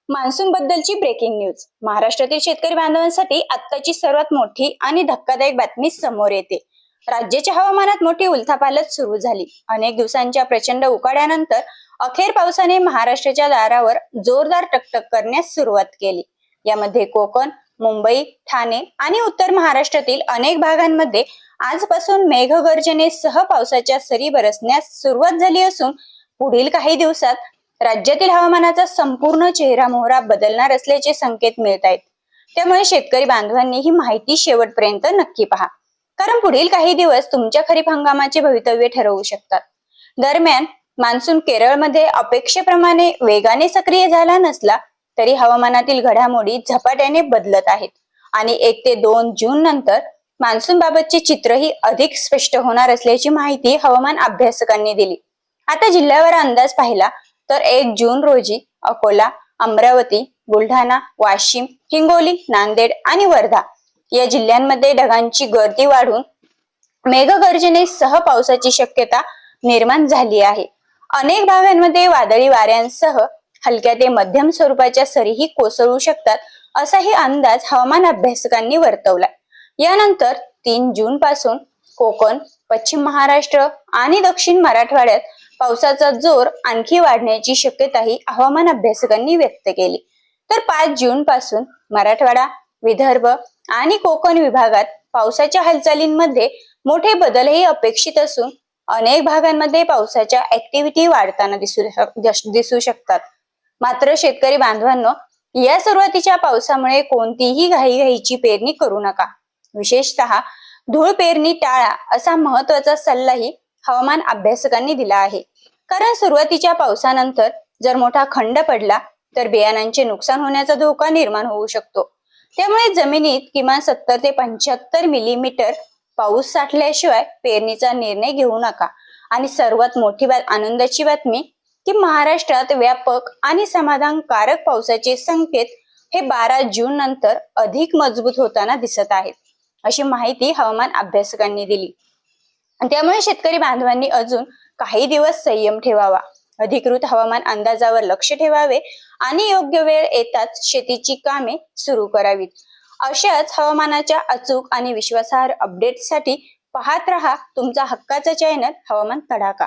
Monsoon बद्दलची breaking news. महाराष्ट्रातील शेतकरी बांधवांसाठी आत्ताची सर्वात मोठी आणि धक्कादायक बातमी समोर येते। राज्याच्या हवामानात मोठी उलथापालथ सुरू झाली। अनेक दिवसांच्या प्रचंड उकाड्यानंतर अखेर पावसाने महाराष्ट्राच्या दारावर जोरदार टकटक करण्यास सुरुवात केली। यामध्ये कोकण, मुंबई, ठाणे आणि उत्तर महाराष्ट्रातील अनेक भागांमध्ये आजपासून मेघगर्जनेसह पावसाच्या सरी बरसण्यास सुरुवात झाली असून पुढील काही दिवसात राज्यातील हवामानाचा संपूर्ण चेहरामोहरा बदलणार असल्याचे संकेत मिळत आहेत। त्यामुळे शेतकरी बांधवांनी ही माहिती शेवटपर्यंत नक्की पहा, कारण पुढील काही दिवस तुमच्या खरीप हंगामाचे भवितव्य ठरवू शकतात। दरम्यान मान्सून केरळमध्ये अपेक्षेप्रमाणे वेगाने सक्रिय झाला नसला तरी हवामानातील घडामोडी झपाट्याने बदलत आहेत आणि 1 ते 2 जून नंतर मान्सून बाबतचे चित्रही अधिक स्पष्ट होणार असल्याची माहिती हवामान अभ्यासकांनी दिली। आता जिल्ह्यावर अंदाज पाहिला तर 1 जून रोजी अकोला, अमरावती, बुलढाणा, वाशिम, हिंगोली, नांदेड आणि वर्धा या जिल्ह्यांमध्ये ढगांची गर्दी वाढून मेघगर्जनेसह पावसाची शक्यता निर्माण झाली आहे। अनेक भागांमध्ये वादळी वाऱ्यांसह हलक्या ते मध्यम स्वरूपाच्या सरीही कोसळू शकतात असाही अंदाज हवामान अभ्यासकांनी वर्तवला। यानंतर 3 जून पासून कोकण, पश्चिम महाराष्ट्र आणि दक्षिण मराठवाड्यात पावसाचा जोर आणखी वाढण्याची शक्यताही हवामान अभ्यासकांनी व्यक्त केली। तर 5 जून पासून मराठवाडा, विदर्भ आणि कोकण विभागात पावसाच्या हालचालींमध्ये मोठे बदलही अपेक्षित असून अनेक भागांमध्ये पावसाच्या ऍक्टिव्हिटी वाढताना दिसू शकतात। मात्र शेतकरी बांधवांनो, या सुरुवातीच्या पावसामुळे कोणतीही घाईघाईची पेरणी करू नका। विशेषतः धूळ पेरणी टाळा असा महत्त्वाचा सल्लाही हवामान अभ्यासकांनी दिला आहे। कारण सुरुवातीच्या पावसानंतर जर मोठा खंड पडला तर बियाणांचे नुकसान होण्याचा धोका निर्माण होऊ शकतो। त्यामुळे जमिनीत किमान 70 ते 75 मिलीमीटर पाऊस साठल्याशिवाय पेरणीचा निर्णय घेऊ नका। आणि सर्वात मोठी आनंदाची बातमी की महाराष्ट्रात व्यापक आणि समाधानकारक पावसाचे संकेत हे 12 जून नंतर अधिक मजबूत होताना दिसत आहेत, अशी माहिती हवामान अभ्यासकांनी दिली। त्यामुळे शेतकरी बांधवांनी अजून काही दिवस संयम ठेवावा, अधिकृत हवामान अंदाजावर लक्ष ठेवावे आणि योग्य वेळ येताच शेतीची कामे सुरू करावीत। अशाच हवामानाच्या अचूक आणि विश्वासार्ह अपडेट्ससाठी पाहत रहा तुमचा हक्काचा चॅनल हवामान तडाखा।